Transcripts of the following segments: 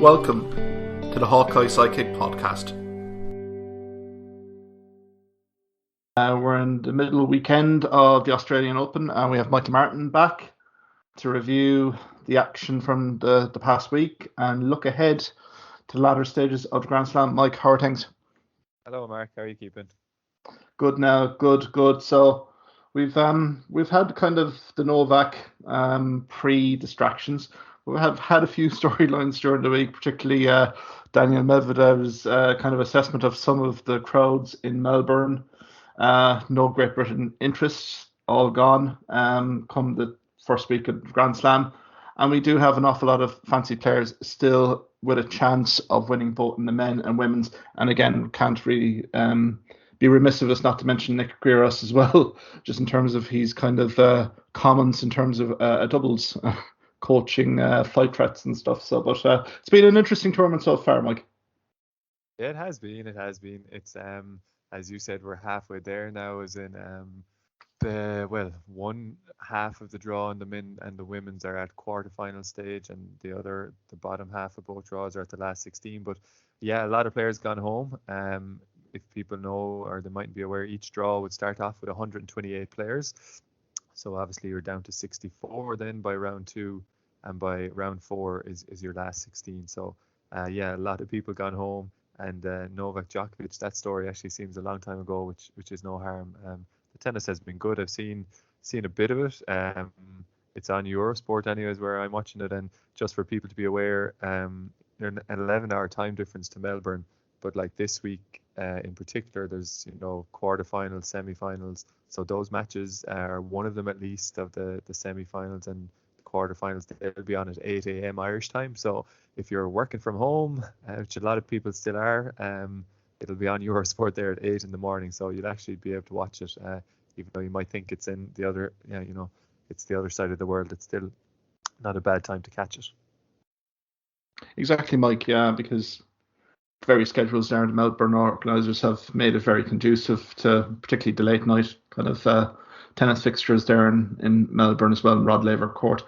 Welcome to the Hawkeye Sidekick podcast. We're in the middle weekend of the Australian Open, and we have Michael Martin back to review the action from the past week and look ahead to the latter stages of the Grand Slam. Mike, how are things? Hello, Mark. How are you keeping? Good now, good. So we've had kind of the Novak pre-distractions. We have had a few storylines during the week, particularly Daniel Medvedev's kind of assessment of some of the crowds in Melbourne. No Great Britain interest, all gone come the first week of Grand Slam. And we do have an awful lot of fancy players still with a chance of winning both in the men and women's. And again, can't really be remiss of us not to mention Nick Kyrgios as well, just in terms of his kind of comments in terms of a doubles coaching fight threats and stuff. So, but it's been an interesting tournament so far, Mike. Yeah, it has been. It's as you said, we're halfway there now. As in one half of the draw in the men and the women's are at quarterfinal stage, and the bottom half of both draws are at the last 16. But yeah, a lot of players gone home. If people know or they mightn't be aware, each draw would start off with 128 players. So obviously you're down to 64 then by round 2, and by round 4 is your last 16. So yeah, a lot of people gone home. And Novak Djokovic, that story actually seems a long time ago, which is no harm. The tennis has been good. I've seen a bit of it. It's on Eurosport anyways, where I'm watching it. And just for people to be aware, there's an 11-hour time difference to Melbourne. But like this week in particular, there's quarterfinals, semi-finals. So those matches are one of them at least of the semi-finals and the quarterfinals. They'll be on at 8 a.m. Irish time. So if you're working from home, which a lot of people still are, it'll be on Eurosport there at 8 in the morning. So you'll actually be able to watch it, even though you might think it's in the other, it's the other side of the world. It's still not a bad time to catch it. Exactly, Mike. Yeah, because various schedules there, the Melbourne organisers have made it very conducive to particularly the late night kind of tennis fixtures there in Melbourne as well, in Rod Laver Court.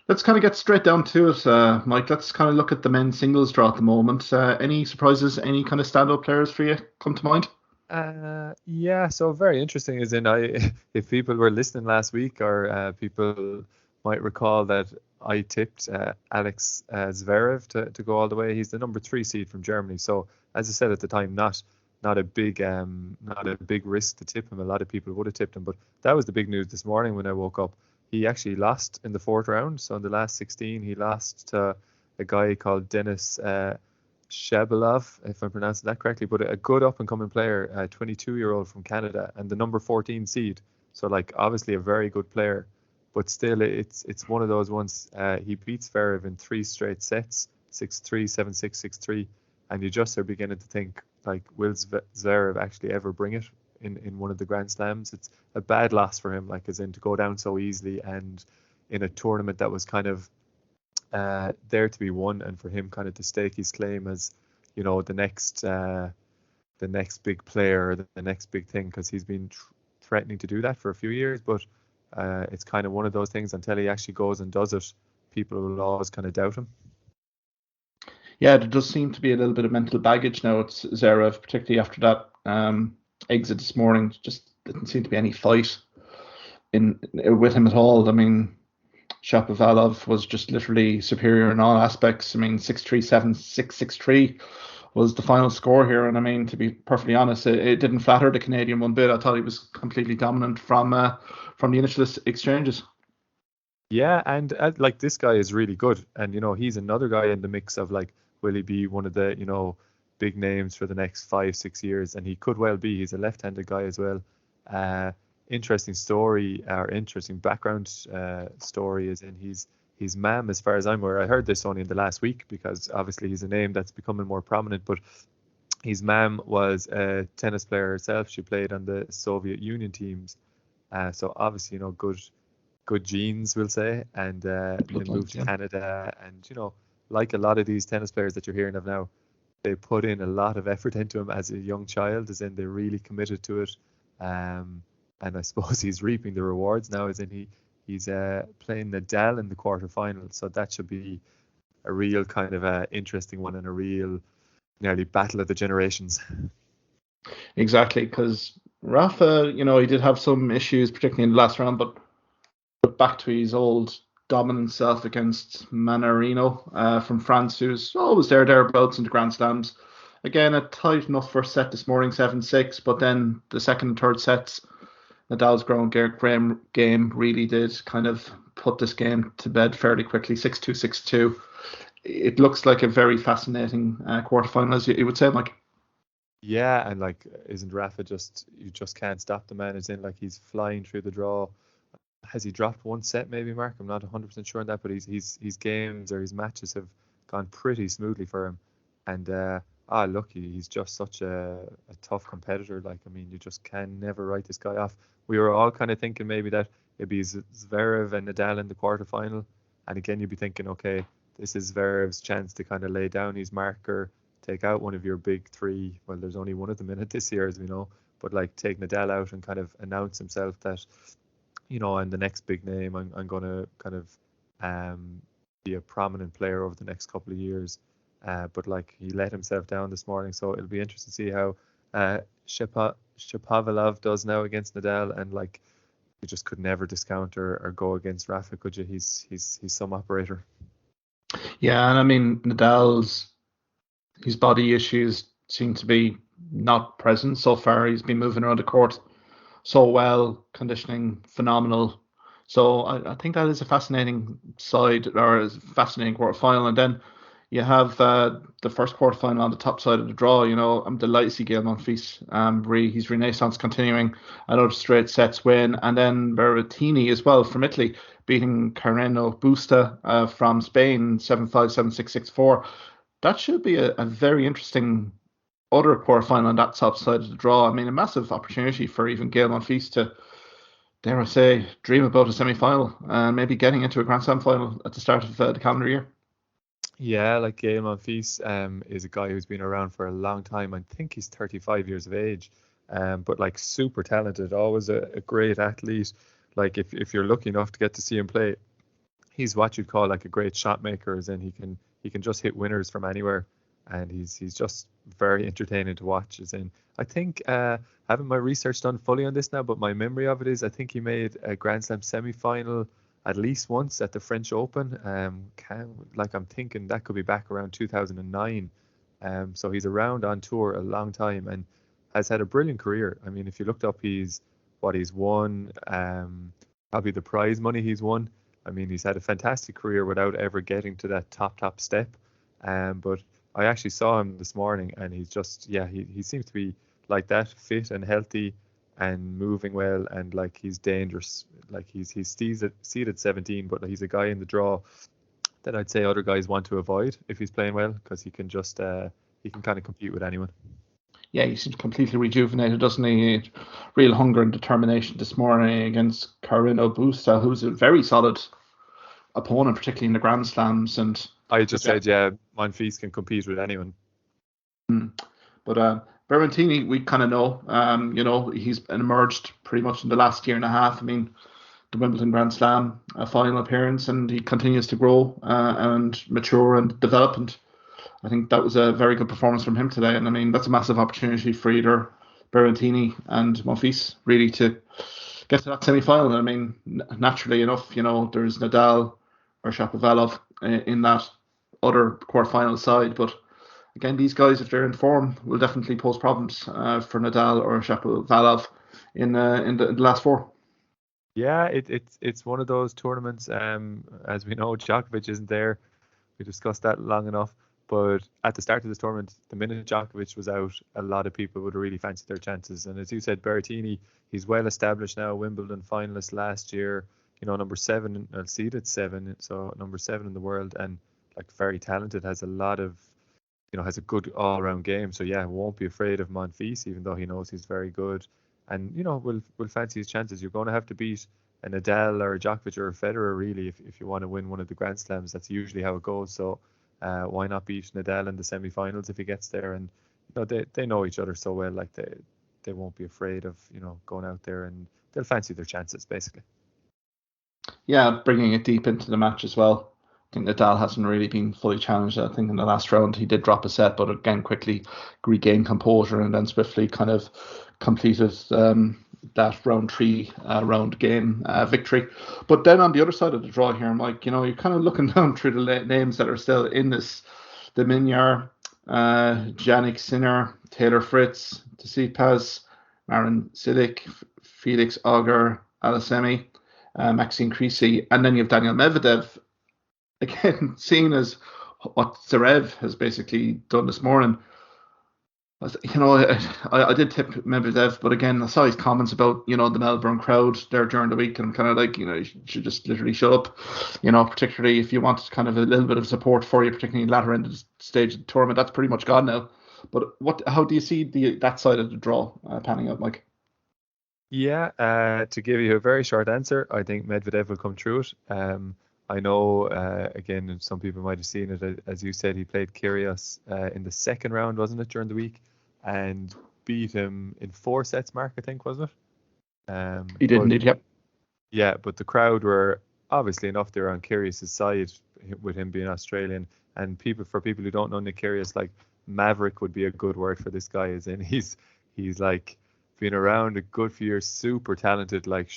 Let's kind of get straight down to it, Mike. Let's kind of look at the men's singles draw at the moment. Any surprises, any kind of standout players for you come to mind? Yeah, so very interesting is if people were listening last week, or people might recall that I tipped Alex Zverev to go all the way. He's the number 3 seed from Germany. So as I said at the time, not a big risk to tip him. A lot of people would have tipped him, but that was the big news this morning when I woke up. He actually lost in the 4th round. So in the last 16, he lost to a guy called Denis Shabalov, if I'm pronouncing that correctly, but a good up-and-coming player, a 22-year-old from Canada, and the number 14 seed. So like obviously a very good player. But still, it's one of those ones. He beats Zverev in 3 straight sets, 6-3, 7-6, 6-3, and you just are beginning to think, like, will Zverev actually ever bring it in one of the Grand Slams? It's a bad loss for him, like, as in to go down so easily and in a tournament that was kind of there to be won, and for him kind of to stake his claim as, the next big player, the next big thing, because he's been threatening to do that for a few years, but it's kind of one of those things, until he actually goes and does it, people will always kind of doubt him. Yeah, there does seem to be a little bit of mental baggage now. It's Zverev, particularly after that exit this morning. Just didn't seem to be any fight with him at all. I mean, Shapovalov was just literally superior in all aspects. I mean, 6-3, 7-6, 6-3 was the final score here. And I mean, to be perfectly honest, it didn't flatter the Canadian one bit. I thought he was completely dominant from the initial exchanges. Yeah, and like, this guy is really good, and he's another guy in the mix of, like, will he be one of the big names for the next 5-6 years? And he could well be. He's a left-handed guy as well. Interesting story, or interesting background story, is in his mum, as far as I'm aware. I heard this only in the last week, because obviously he's a name that's becoming more prominent, but his mum was a tennis player herself. She played on the Soviet Union teams, so obviously good genes, we'll say, and then moved to Canada. And like a lot of these tennis players that you're hearing of now, they put in a lot of effort into him as a young child, as in they're really committed to it. And I suppose he's reaping the rewards now, as in he's playing Nadal in the quarterfinals. So that should be a real kind of interesting one and a real nearly battle of the generations. Exactly, because Rafa, he did have some issues, particularly in the last round, but back to his old dominant self against Manarino from France, who's always thereabouts in the Grand Slams. Again, a tight enough first set this morning, 7-6, but then the second and third sets, Nadal's game really did kind of put this game to bed fairly quickly, 6-2, 6-2. It looks like a very fascinating quarterfinal, as you would say, Mike. Yeah, and like, isn't Rafa you just can't stop the man? As in, like, he's flying through the draw. Has he dropped one set maybe, Mark? I'm not 100% sure on that, but his games or his matches have gone pretty smoothly for him. And look, he's just such a tough competitor. Like, I mean, you just can never write this guy off. We were all kind of thinking maybe that it'd be Zverev and Nadal in the quarterfinal. And again, you'd be thinking, okay, this is Zverev's chance to kind of lay down his marker, take out one of your big three. Well, there's only one of them in it this year, as we know. But like, take Nadal out and kind of announce himself that, and the next big name, I'm going to kind of be a prominent player over the next couple of years. But like, he let himself down this morning, so it'll be interesting to see how Shapovalov does now against Nadal. And like, you just could never discount or go against Rafa, could you? He's some operator. Yeah, and I mean, his body issues seem to be not present so far. He's been moving around the court so well, conditioning phenomenal. So I think that is a fascinating side, or a fascinating quarterfinal. And then you have the first quarterfinal on the top side of the draw. I'm delighted to see Gael Monfils. His renaissance continuing. Another straight sets win. And then Berrettini as well from Italy, beating Carreno Busta from Spain, 7-5, 7-6, 6-4. That should be a very interesting other quarterfinal on that top side of the draw. I mean, a massive opportunity for even Gael Monfils to, dare I say, dream about a semi-final and maybe getting into a Grand Slam final at the start of the calendar year. Yeah, like, Gael Monfils is a guy who's been around for a long time. I think he's 35 years of age, but like, super talented, always a great athlete. Like, if you're lucky enough to get to see him play, he's what you'd call like a great shot maker, as in he can just hit winners from anywhere, and he's just very entertaining to watch. As in, I think, having my research done fully on this now, but my memory of it is I think he made a Grand Slam semi-final at least once at the French Open. I'm thinking that could be back around 2009. So he's around on tour a long time and has had a brilliant career. I mean, if you looked up he's won, probably the prize money he's won. I mean, he's had a fantastic career without ever getting to that top step. But I actually saw him this morning, and he's just, he seems to be like that, fit and healthy and moving well, and like, he's dangerous. Like, he's seeded 17, but he's a guy in the draw that I'd say other guys want to avoid if he's playing well, because he can just he can kind of compete with anyone. Yeah, he seems completely rejuvenated, doesn't he? Real hunger and determination this morning against Carreno Busta, who's a very solid opponent, particularly in the Grand Slams. And I just said, Monfils can compete with anyone. But Berrettini, we kind of know. He's emerged pretty much in the last year and a half. I mean, the Wimbledon Grand Slam, a final appearance, and he continues to grow and mature and develop. And I think that was a very good performance from him today. And I mean, that's a massive opportunity for either Berrettini and Monfils really to get to that semi-final. And I mean, naturally enough, there's Nadal or Shapovalov in that other quarterfinal side. But again, these guys, if they're in form, will definitely pose problems for Nadal or Shapovalov in the last four. Yeah, it's one of those tournaments. As we know, Djokovic isn't there. We discussed that long enough. But at the start of this tournament, the minute Djokovic was out, a lot of people would have really fancied their chances. And as you said, Berrettini, he's well established now, Wimbledon finalist last year, number 7, seeded 7, so number 7 in the world, and like, very talented, has a lot of, has a good all-around game. So yeah, won't be afraid of Monfils, even though he knows he's very good. And, will fancy his chances. You're going to have to beat a Nadal or a Djokovic or a Federer, really, if you want to win one of the Grand Slams. That's usually how it goes. So why not beat Nadal in the semi-finals if he gets there? And they know each other so well, like, they won't be afraid of going out there, and they'll fancy their chances, basically. Yeah, bringing it deep into the match as well. think Nadal hasn't really been fully challenged. I think in the last round he did drop a set, but again quickly regained composure and then swiftly kind of completed that round 3 round game victory. But then on the other side of the draw here, Mike, you're kind of looking down through the names that are still in this: the Minyar, Jannik Sinner, Taylor Fritz, Tsitsipas, Marin Cilic, Felix Auger Aliassime, Maxime Cressy, and then you have Daniel Medvedev. Again, seen as what Zverev has basically done this morning. I did tip Medvedev, but again, I saw his comments about, the Melbourne crowd there during the week, and I'm kind of like, you should just literally shut up, particularly if you wanted kind of a little bit of support for you, particularly latter end of the stage of the tournament. That's pretty much gone now. But how do you see that side of the draw panning out, Mike? Yeah, to give you a very short answer, I think Medvedev will come through it. I know, again, some people might have seen it, as you said, he played Kyrgios in the second round, wasn't it, during the week, and beat him in 4 sets, Mark, I think, wasn't it? He did indeed, yep. Yeah, but the crowd were obviously enough there on Kyrgios' side with him being Australian, and for people who don't know Nick Kyrgios, like, maverick would be a good word for this guy, as in he's like been around a good few years, super talented, like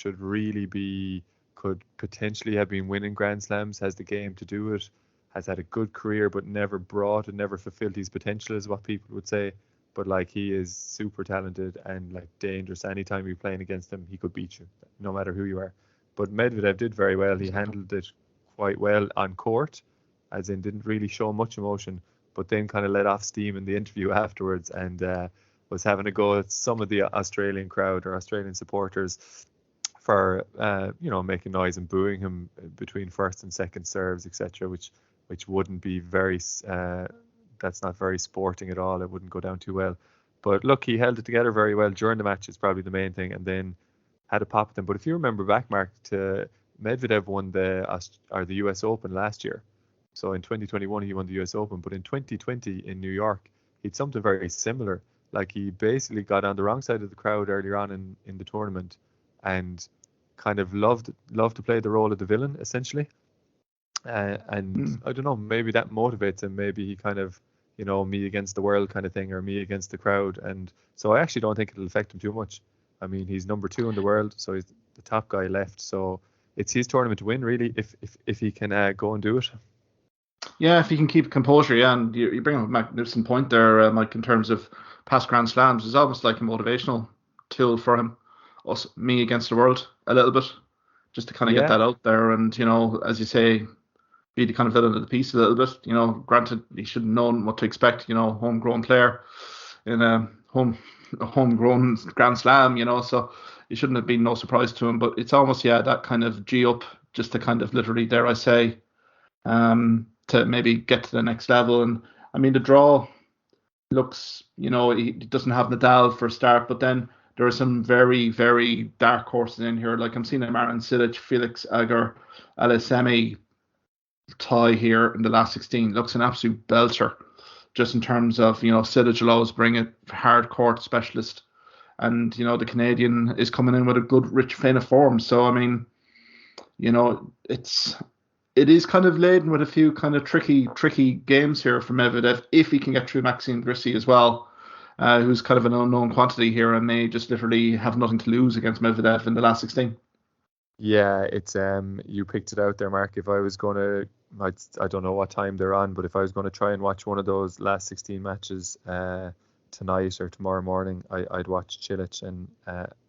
could potentially have been winning Grand Slams, has the game to do it, has had a good career, but never fulfilled his potential, is what people would say. But like, he is super talented and like dangerous. Anytime you're playing against him, he could beat you, no matter who you are. But Medvedev did very well. He handled it quite well on court, as in didn't really show much emotion, but then kind of let off steam in the interview afterwards, and was having a go at some of the Australian crowd or Australian supporters for making noise and booing him between first and second serves, etc., which wouldn't be very that's not very sporting at all. It wouldn't go down too well. But look, he held it together very well during the match, is probably the main thing, and then had a pop at them. But if you remember back, Mark, to Medvedev won the US Open last year. So in 2021 he won the US Open, but in 2020 in New York he had something very similar. Like, he basically got on the wrong side of the crowd earlier on in the tournament, and kind of loved to play the role of the villain, essentially. And I don't know, maybe that motivates him. Maybe he kind of, me against the world kind of thing, or me against the crowd. And so I actually don't think it'll affect him too much. I mean, he's number 2 in the world, so he's the top guy left. So it's his tournament to win, really, if he can go and do it. Yeah, if he can keep composure, yeah, and you bring up a magnificent point there, Mike, in terms of past Grand Slams. It's almost like a motivational tool for him, me against the world, a little bit, just to kind of get that out there, and as you say, be the kind of villain of the piece a little bit. Granted, he should have known what to expect. Homegrown player in a homegrown Grand Slam. So it shouldn't have been no surprise to him. But it's almost that kind of G up, just to kind of literally, dare I say, to maybe get to the next level. And I mean, the draw looks, he doesn't have Nadal for a start, but then there are some very, very dark horses in here. Like, I'm seeing a Marin Cilic, Felix Auger Aliassime tie here in the last 16. Looks an absolute belter, just in terms of, Cilic will always bring a hard court specialist, and the Canadian is coming in with a good rich vein of form. So I mean, it is kind of laden with a few kind of tricky games here for Medvedev, if he can get through Maxime Cressy as well, who's kind of an unknown quantity here and may just literally have nothing to lose against Medvedev in the last 16. Yeah, it's you picked it out there, Mark. If I was going to, I don't know what time they're on, but if I was going to try and watch one of those last 16 matches tonight or tomorrow morning, I'd watch Cilic and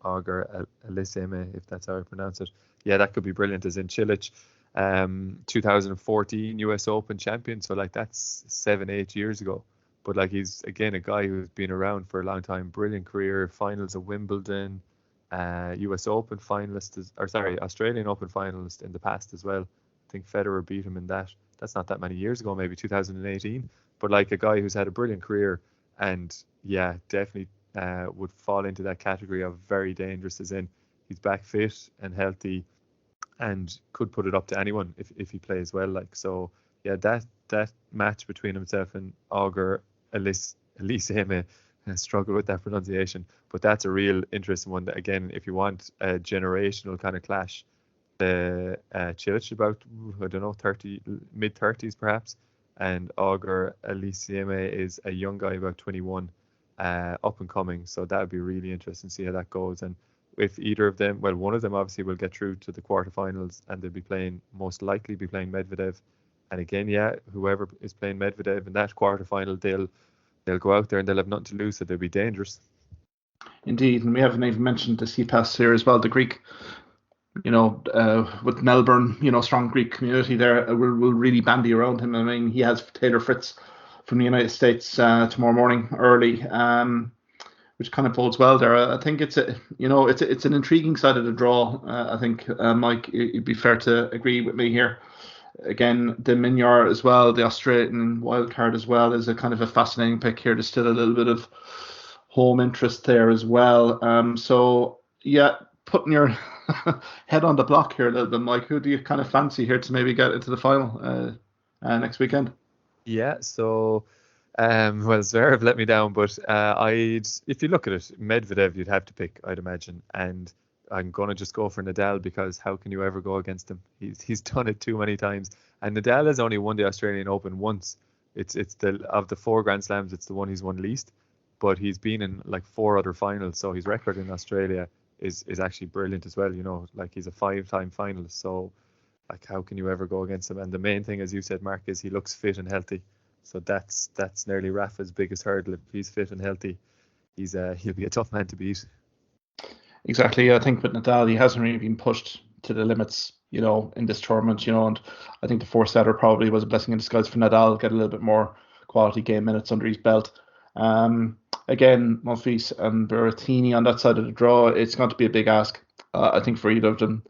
Auger Aliassime, if that's how I pronounce it. Yeah, that could be brilliant. As in Cilic, 2014 US Open champion, so like that's 7-8 years ago. But like, he's again a guy who's been around for a long time, brilliant career, finals of Wimbledon, US Open finalist, Australian Open finalist in the past as well. I think Federer beat him in that. That's not that many years ago, maybe 2018. But like, a guy who's had a brilliant career, and yeah, definitely would fall into that category of very dangerous, as in he's back fit and healthy, and could put it up to anyone if he plays well. Like, so yeah, that match between himself and Auger Aliassime, I struggle with that pronunciation, but that's a real interesting one. That, again, if you want a generational kind of clash, Cilic about, I don't know, mid 30s perhaps, and Auger Alicieme is a young guy about 21, up and coming. So that would be really interesting to see how that goes. And if either of them, well, one of them obviously will get through to the quarterfinals, and they'll be playing, most likely be playing Medvedev. And again, yeah, whoever is playing Medvedev in that quarterfinal, they'll go out there and they'll have nothing to lose, so they'll be dangerous. Indeed, and we haven't even mentioned the CPAS here as well, the Greek, with Melbourne, strong Greek community there will really bandy around him. I mean, he has Taylor Fritz from the United States tomorrow morning early, which kind of bodes well there. I think it's an intriguing side of the draw. I think Mike, you'd be fair to agree with me here. Again, the Minyar as well, the Australian wildcard as well, is a kind of a fascinating pick here. There's still a little bit of home interest there as well. So yeah, putting your head on the block here a little bit, Mike. Who do you kind of fancy here to maybe get into the final next weekend? Yeah, so well, Zverev let me down, but if you look at it, Medvedev you'd have to pick, I'd imagine, and I'm gonna just go for Nadal, because how can you ever go against him? He's done it too many times, and Nadal has only won the Australian Open once. It's of the 4 Grand Slams, it's the one he's won least, but he's been in like 4 other finals, so his record in Australia is actually brilliant as well. Like he's a 5-time finalist, so like how can you ever go against him? And the main thing, as you said, Mark, is he looks fit and healthy. So that's nearly Rafa's biggest hurdle. If he's fit and healthy, he'll be a tough man to beat. Exactly. I think with Nadal, he hasn't really been pushed to the limits, in this tournament, and I think the 4-setter probably was a blessing in disguise for Nadal, get a little bit more quality game minutes under his belt. Again, Monfils and Berrettini on that side of the draw, it's going to be a big ask, I think, for either of them.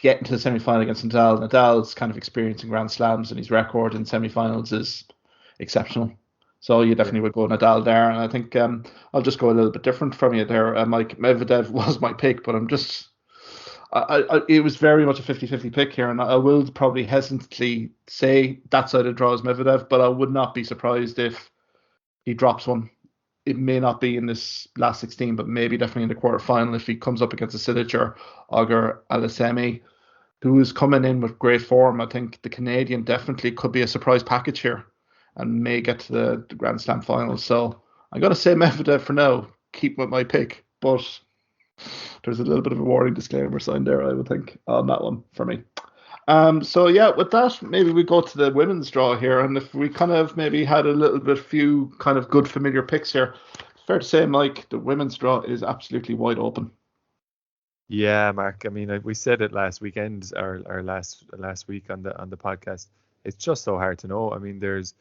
Getting to the semi-final against Nadal. Nadal's kind of experiencing Grand Slams, and his record in semi-finals is exceptional. So you definitely would go Nadal there. And I think I'll just go a little bit different from you there, Mike. Medvedev was my pick, but I'm just... it was very much a 50-50 pick here, and I will probably hesitantly say that side of the draw is Medvedev, but I would not be surprised if he drops one. It may not be in this last 16, but maybe definitely in the quarterfinal if he comes up against a Cilic or Auger Alicieme, who is coming in with great form. I think the Canadian definitely could be a surprise package here and may get to the Grand Slam finals. So I got to say Medvedev for now. Keep with my pick, but there's a little bit of a warning disclaimer sign there, I would think, on that one for me. So yeah, with that, maybe we go to the women's draw here, and if we kind of maybe had a little bit few kind of good familiar picks here, fair to say, Mike, the women's draw is absolutely wide open. Yeah, Mark. I mean, we said it last weekend or last week on the podcast. It's just so hard to know. I mean, there's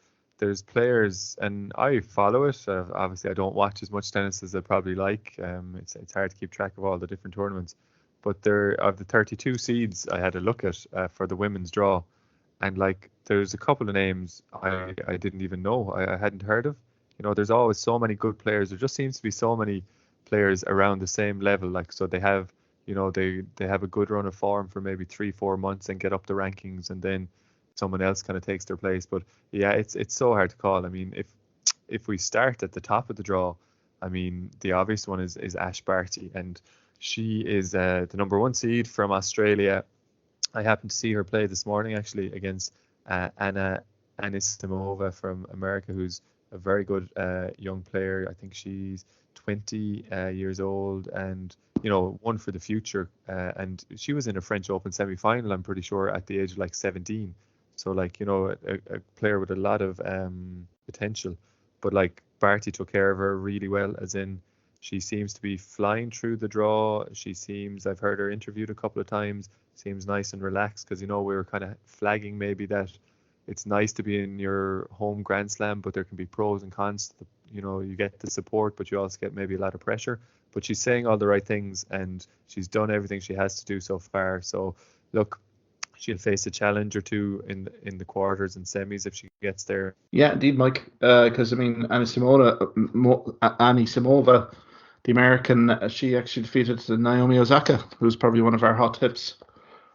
players, and I follow it. Obviously, I don't watch as much tennis as I probably like. It's hard to keep track of all the different tournaments. But of the 32 seeds I had a look at for the women's draw, and like there's a couple of names I didn't even know, I hadn't heard of. There's always so many good players. There just seems to be so many players around the same level. Like, so they have, they have a good run of form for maybe 3-4 months and get up the rankings, and then someone else kind of takes their place. But yeah, it's so hard to call. I mean, if we start at the top of the draw, I mean, the obvious one is Ash Barty, and she is the number 1 seed from Australia. I happened to see her play this morning, actually, against Anna Anisimova from America, who's a very good young player. I think she's 20 years old, and one for the future. And she was in a French Open semi-final, I'm pretty sure, at the age of like 17. So like, a player with a lot of potential. But like, Barty took care of her really well, as in, she seems to be flying through the draw. I've heard her interviewed a couple of times, seems nice and relaxed, because, we were kind of flagging maybe that it's nice to be in your home Grand Slam, but there can be pros and cons. You get the support, but you also get maybe a lot of pressure. But she's saying all the right things, and she's done everything she has to do so far. So look, she'll face a challenge or two in the quarters and semis if she gets there. Yeah, indeed, Mike. Because I mean, Anisimova, the American, she actually defeated Naomi Osaka, who's probably one of our hot tips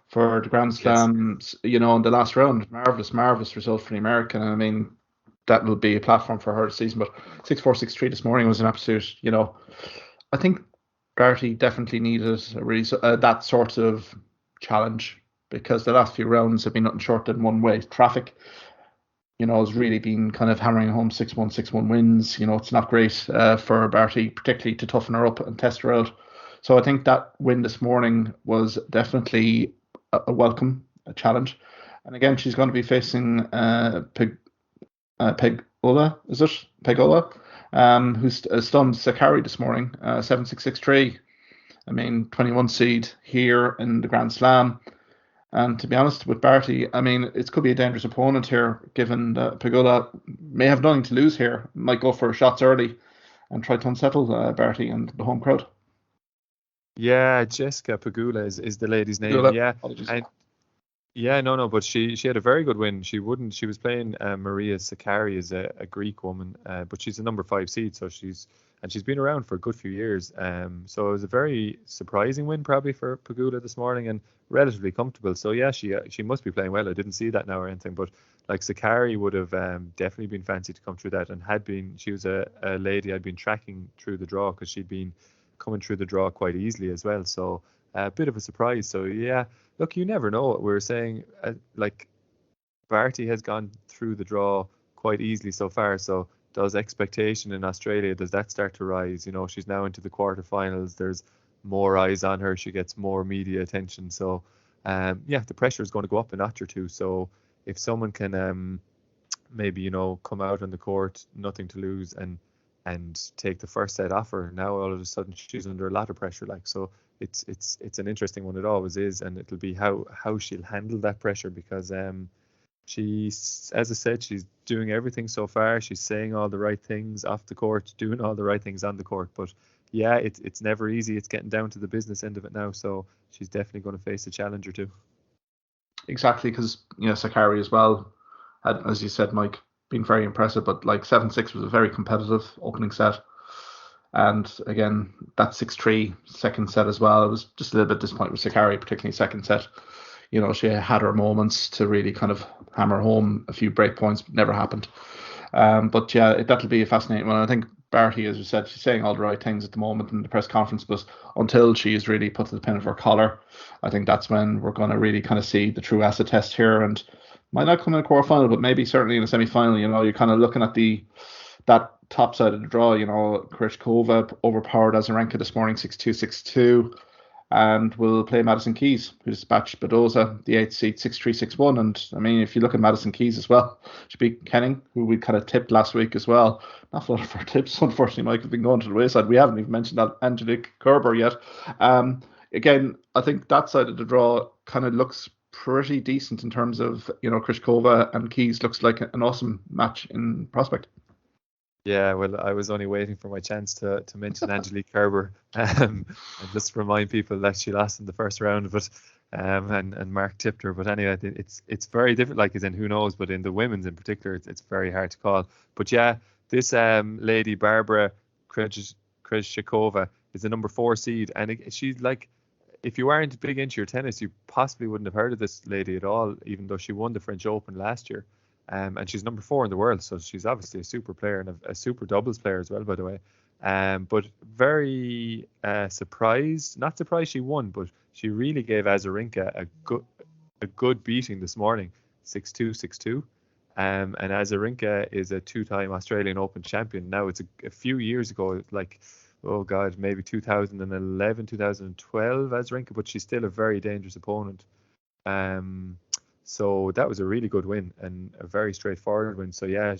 for the Grand Slams, in the last round. Marvelous result for the American. I mean, that will be a platform for her this season. But 6-4, 6-3 this morning was an absolute, I think Barty definitely needed that sort of challenge, because the last few rounds have been nothing short than one-way traffic. Has really been kind of hammering home 6-1, 6-1 wins. It's not great for Barty, particularly to toughen her up and test her out. So I think that win this morning was definitely a welcome challenge. And again, she's going to be facing Pegola, is it? Pegola, who's stunned Sakari this morning, 7-6, 6-3. 21 seed here in the Grand Slam. And to be honest with Barty, it could be a dangerous opponent here, given that Pegola may have nothing to lose here, might go for shots early and try to unsettle Barty and the home crowd. Yeah, Jessica Pegula is the lady's name. Pegula. Yeah, Apologies. but she had a very good win. She was playing Maria Sakkari as a Greek woman, but she's a number 5 seed, so she's been around for a good few years. So it was a very surprising win probably for Pegula this morning, and relatively comfortable. So yeah, she must be playing well. I didn't see that now or anything, but like Sakkari would have definitely been fancy to come through that, and she was a lady I'd been tracking through the draw, because she'd been coming through the draw quite easily as well. So a bit of a surprise. So yeah, look, you never know. We were saying like Barty has gone through the draw quite easily so far. So does expectation in Australia, does that start to rise? She's now into the quarterfinals. There's more eyes on her. She gets more media attention. So yeah, the pressure is going to go up a notch or two. So if someone can maybe come out on the court, nothing to lose, and take the first set off her, now all of a sudden she's under a lot of pressure. Like, so it's an interesting one. It always is, and it'll be how she'll handle that pressure, because she's, as I said, she's doing everything so far. She's saying all the right things off the court, doing all the right things on the court. But yeah, it's never easy. It's getting down to the business end of it now. So she's definitely going to face a challenge or two. Exactly, because Sakkari as well had, as you said, Mike, been very impressive, but like 7-6 was a very competitive opening set. And again, that 6-3 second set as well, it was just a little bit disappointing with Sakkari, particularly second set. She had her moments to really kind of hammer home a few break points, but never happened. But yeah, that'll be a fascinating one. I think Barty, as you said, she's saying all the right things at the moment in the press conference, but until she is really put to the pin of her collar, I think that's when we're going to really kind of see the true acid test here, and might not come in a quarterfinal, but maybe certainly in a semi-final. You're kind of looking at that top side of the draw. Krejcikova overpowered Azarenka this morning, 6-2, 6-2. And we'll play Madison Keys, who dispatched Badoza, the 8th seed, 6-3, 6-1. And if you look at Madison Keys as well, she beat Kenning, who we kind of tipped last week as well. Not a lot of our tips, unfortunately, Mike, have been going to the wayside. We haven't even mentioned that Angelique Kerber yet. Again, I think that side of the draw kind of looks pretty decent in terms of, Krejcikova and Keys looks like an awesome match in prospect. Yeah, well, I was only waiting for my chance to mention Angelique Kerber and just remind people that she lost in the first round, but and Mark tipped her. But anyway, it's very different. Like, as in, who knows? But in the women's in particular, it's very hard to call. But yeah, this lady Barbara Krejcikova is the number 4 seed, and she's like, if you aren't big into your tennis, you possibly wouldn't have heard of this lady at all, even though she won the French Open last year. And she's number 4 in the world, so she's obviously a super player and a super doubles player as well, by the way. But very not surprised she won, but she really gave Azarenka a good beating this morning, 6-2, 6-2. And Azarenka is a 2-time Australian Open champion. Now, it's a few years ago, like, oh God, maybe 2011, 2012, Azarenka, but she's still a very dangerous opponent. So that was a really good win and a very straightforward win. So yeah,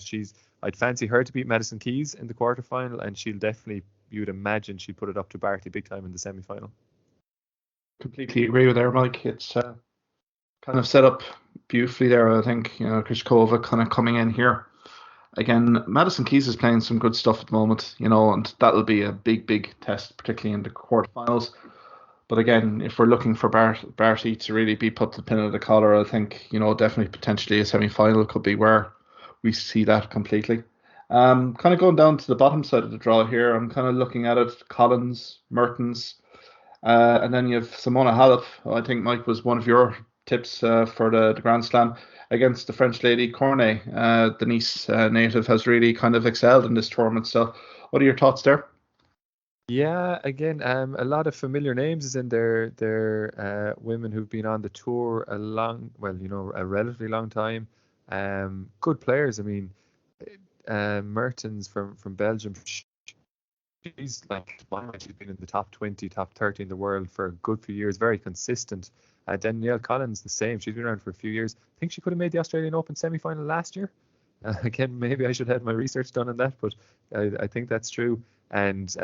I'd fancy her to beat Madison Keys in the quarterfinal, and you'd imagine she'd put it up to Barty big time in the semi-final. Completely agree with her, Mike. It's kind of set up beautifully there, I think. Krejcikova kind of coming in here. Again, Madison Keys is playing some good stuff at the moment, and that'll be a big test, particularly in the quarterfinals. But again, if we're looking for Barty to really be put to the pin of the collar, I think, definitely potentially a semi-final could be where we see that completely. Kind of going down to the bottom side of the draw here, I'm kind of looking at it, Collins, Mertens, and then you have Simona Halep, who I think, Mike, was one of your tips for the Grand Slam against the French lady Cornet. The Nice native has really kind of excelled in this tournament. So what are your thoughts there? Yeah, again, a lot of familiar names is in there. They're women who've been on the tour a relatively long time. Good players. I mean, Mertens from Belgium. She's like, she's been in the top 20, top 30 in the world for a good few years, very consistent. Danielle Collins, the same. She's been around for a few years. I think she could have made the Australian Open semi-final last year. Again, maybe I should have my research done on that, but I think that's true. And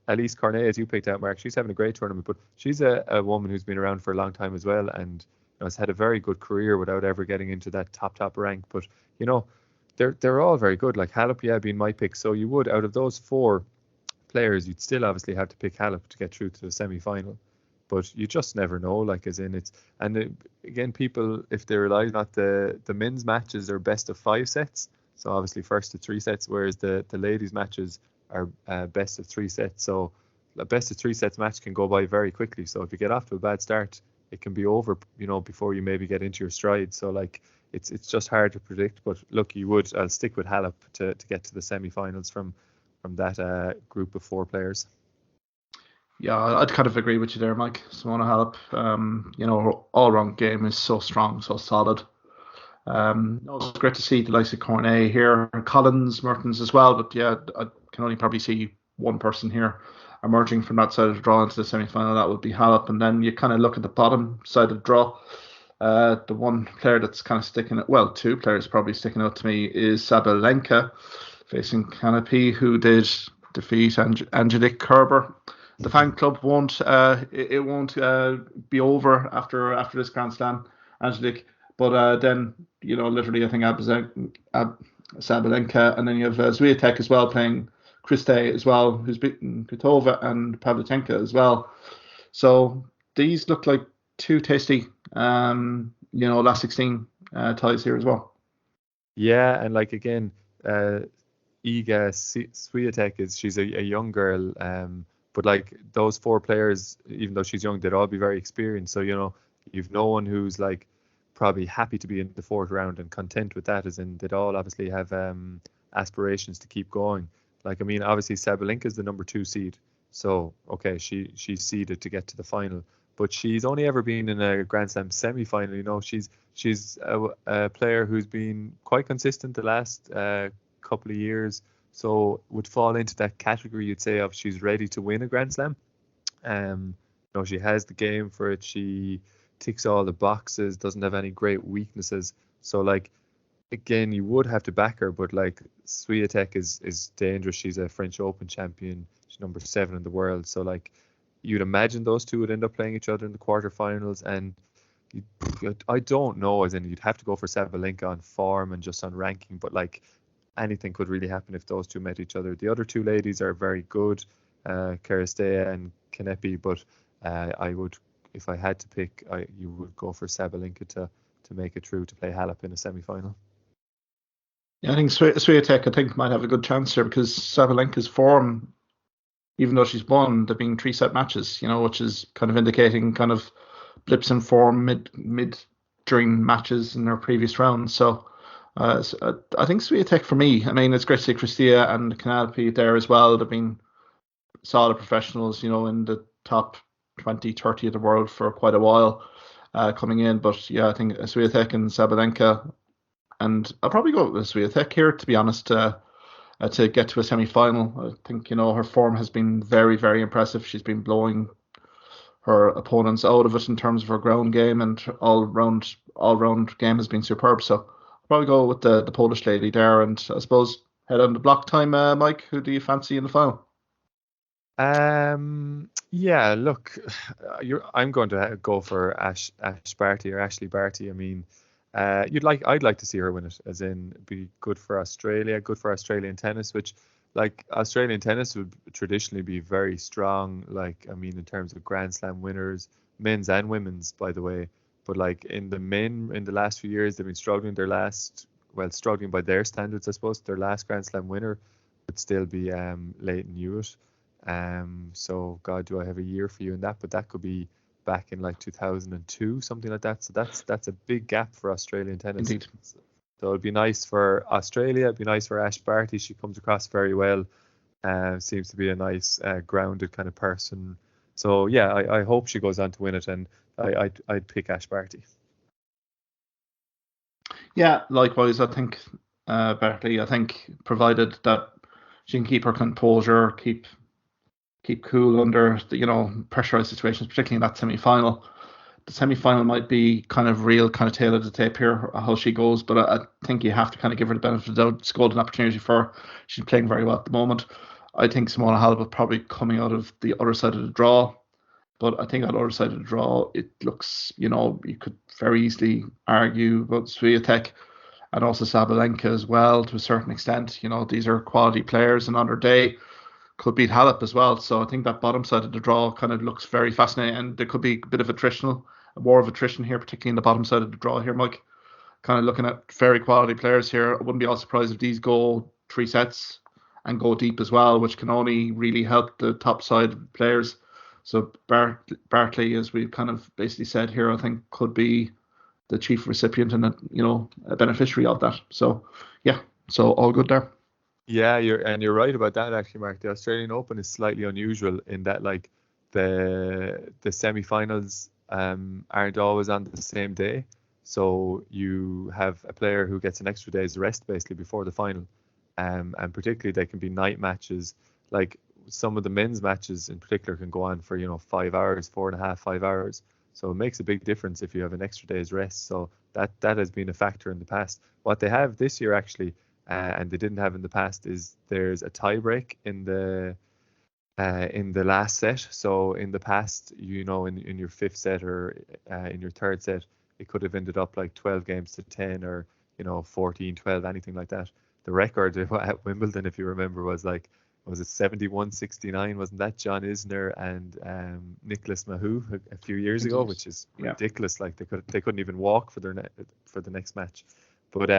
Elise Carney, as you picked out, Mark, she's having a great tournament, but she's a woman who's been around for a long time as well, and has had a very good career without ever getting into that top rank. But you know, they're all very good. Like Halep, yeah, being my pick. So you would, out of those four players, you'd still obviously have to pick Halep to get through to the semi-final. But you just never know, like, as in it's, and again, people, if they realize not the men's matches are best of 5 sets, so obviously first to 3 sets, whereas the ladies matches are best of 3 sets. So a best of 3 sets match can go by very quickly. So if you get off to a bad start, it can be over, before you maybe get into your stride. So like it's just hard to predict. But look, I'll stick with Halep to get to the semi-finals from that group of 4 players. Yeah, I'd kind of agree with you there, Mike. Simona Halep, her all-round game is so strong, so solid. It's great to see the likes of Cornet here, Collins, Mertens as well. But yeah, I can only probably see one person here emerging from that side of the draw into the semi-final. That would be Halep. And then you kind of look at the bottom side of the draw. The one player that's kind of sticking out, well, 2 players probably sticking out to me is Sabalenka facing Canopy, who did defeat Angelique Kerber. The fan club won't be over after this Grand Slam, Angelique. But then literally, I think Sabalenka, and then you have Swiatek as well playing Kriste as well, who's beaten Kvitova and Pavlyuchenko as well. So these look like 2 tasty, last 16 ties here as well. Yeah, and like again, Iga Swiatek she's a young girl, but like those 4 players, even though she's young, they'd all be very experienced. So you've no one who's like probably happy to be in the 4th round and content with that, as in they'd all obviously have aspirations to keep going. Like, I mean, obviously Sabalenka is the number 2 seed, so okay, she's seeded to get to the final, but she's only ever been in a Grand Slam semi-final. She's a player who's been quite consistent the last couple of years, so would fall into that category, you'd say, of she's ready to win a Grand Slam. She has the game for it. She ticks all the boxes, doesn't have any great weaknesses. So like, again, you would have to back her, but like Swiatek is dangerous. She's a French Open champion. She's number 7 in the world. So like, you'd imagine those 2 would end up playing each other in the quarterfinals. And I don't know, as in you'd have to go for Sabalenka on form and just on ranking, but like anything could really happen if those 2 met each other. The other 2 ladies are very good, Kerastea and Kanepi, but I would, if I had to pick, you would go for Sabalenka to make it through to play Halep in a semi-final. Yeah, I think Swiatek might have a good chance here, because Sabalenka's form, even though she's won, they've been 3-set matches, which is kind of indicating kind of blips in form mid during matches in their previous rounds. So I think Swiatek for me. I mean, it's great to see Cristia and Canopy there as well. They've been solid professionals, in the top 20, 30 of the world for quite a while coming in. But yeah, I think Swiatek and Sabalenka, and I'll probably go with Swiatek here, to be honest, to get to a semi-final. I think, her form has been very, very impressive. She's been blowing her opponents out of it in terms of her ground game, and all round game has been superb. So I'll probably go with the Polish lady there, and I suppose head on the block time, Mike. Who do you fancy in the final? Yeah, look, I'm going to go for Ash Barty or Ashley Barty. I mean, I'd like to see her win it, as in be good for Australia, good for Australian tennis, which like Australian tennis would traditionally be very strong. Like, I mean, in terms of Grand Slam winners, men's and women's, by the way. But like in the men, in the last few years, they've been struggling. Struggling by their standards, I suppose. Their last Grand Slam winner would still be Leighton Hewitt. So God, do I have a year for you in that? But that could be back in like 2002, something like that. So that's a big gap for Australian tennis. Indeed. So it'd be nice for Australia. It'd be nice for Ash Barty. She comes across very well. Seems to be a nice, grounded kind of person. So yeah, I hope she goes on to win it, and I'd pick Ash Barty. Yeah, likewise. I think Bartley. I think provided that she can keep her composure, keep cool under the pressurized situations, particularly in that semi-final. The semi-final might be kind of real, kind of tail of the tape here, how she goes. But I think you have to kind of give her the benefit of the doubt. It's a golden opportunity for her. She's playing very well at the moment. I think Simona Halep probably coming out of the other side of the draw. But I think on the other side of the draw, it looks, you could very easily argue about Swiatek and also Sabalenka as well to a certain extent. These are quality players, and on their day could beat Halep as well. So I think that bottom side of the draw kind of looks very fascinating, and there could be a bit of war of attrition here, particularly in the bottom side of the draw here, Mike. Kind of looking at very quality players here. I wouldn't be all surprised if these go 3 sets and go deep as well, which can only really help the top side players. So Bartley, as we've kind of basically said here, I think could be the chief recipient and a beneficiary of that. So yeah, so all good there. Yeah, you're right about that actually, Mark. The Australian Open is slightly unusual in that like the semi-finals aren't always on the same day. So you have a player who gets an extra day's rest basically before the final. And particularly they can be night matches. Like some of the men's matches in particular can go on for 5 hours, 4.5, 5 hours. So it makes a big difference if you have an extra day's rest. So that has been a factor in the past. What they have this year actually, and they didn't have in the past, is there's a tie break in the last set. So in the past, in your 5th set or in your 3rd set, it could have ended up like 12 games to 10 or 14-12, anything like that. The record at Wimbledon, if you remember, was it 71-69? Wasn't that John Isner and Nicholas Mahut a few years ago, which is ridiculous. Like they couldn't even walk for the next match. But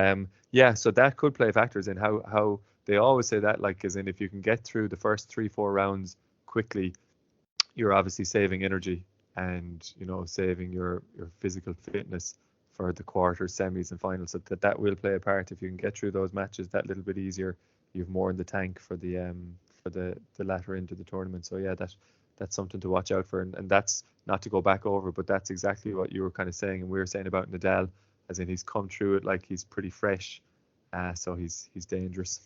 so that could play factors in how they always say that, like, as in if you can get through the first 3-4 rounds quickly, you're obviously saving energy and saving your physical fitness for the quarters, semis and finals. So that will play a part. If you can get through those matches that little bit easier, you have more in the tank for the latter end of the tournament. So yeah, that's something to watch out for, and that's not to go back over, but that's exactly what you were kind of saying and we were saying about Nadal, as in he's come through it like he's pretty fresh, so he's dangerous.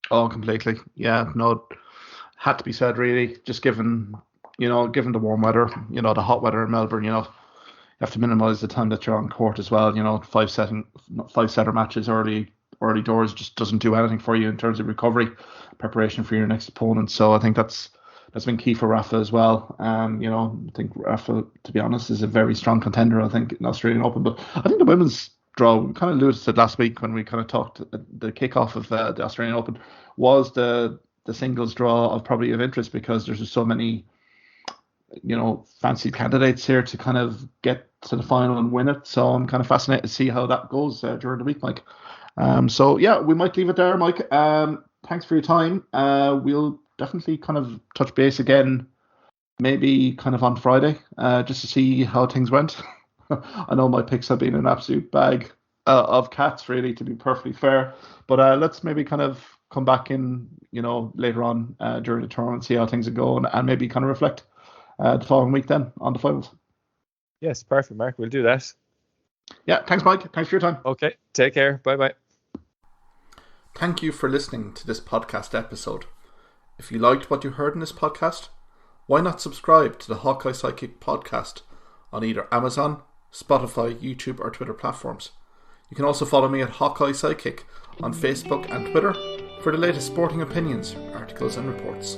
Oh, completely. Yeah, no, had to be said really. Just given the warm weather, the hot weather in Melbourne, you have to minimise the time that you're on court as well. 5-setter matches early doors just doesn't do anything for you in terms of recovery, preparation for your next opponent. So I think that's been key for Rafa as well. I think Rafa, to be honest, is a very strong contender, I think, in Australian Open. But I think the women's draw, we kind of alluded to last week when we kind of talked, the kickoff of the Australian Open was the singles draw of interest, because there's just so many fancy candidates here to kind of get to the final and win it. So I'm kind of fascinated to see how that goes during the week, Mike. So yeah, we might leave it there, Mike. Thanks for your time. We'll definitely kind of touch base again, maybe kind of on Friday, just to see how things went. I know my picks have been an absolute bag of cats, really, to be perfectly fair. But let's maybe kind of come back in, later on during the tournament, see how things are going, and maybe kind of reflect the following week then on the finals. Yes, perfect, Mark. We'll do that. Yeah, thanks, Mike. Thanks for your time. Okay, take care. Bye-bye. Thank you for listening to this podcast episode. If you liked what you heard in this podcast, why not subscribe to the Hawkeye Sidekick podcast on either Amazon, Spotify, YouTube or Twitter platforms. You can also follow me at Hawkeye Sidekick on Facebook and Twitter for the latest sporting opinions, articles and reports.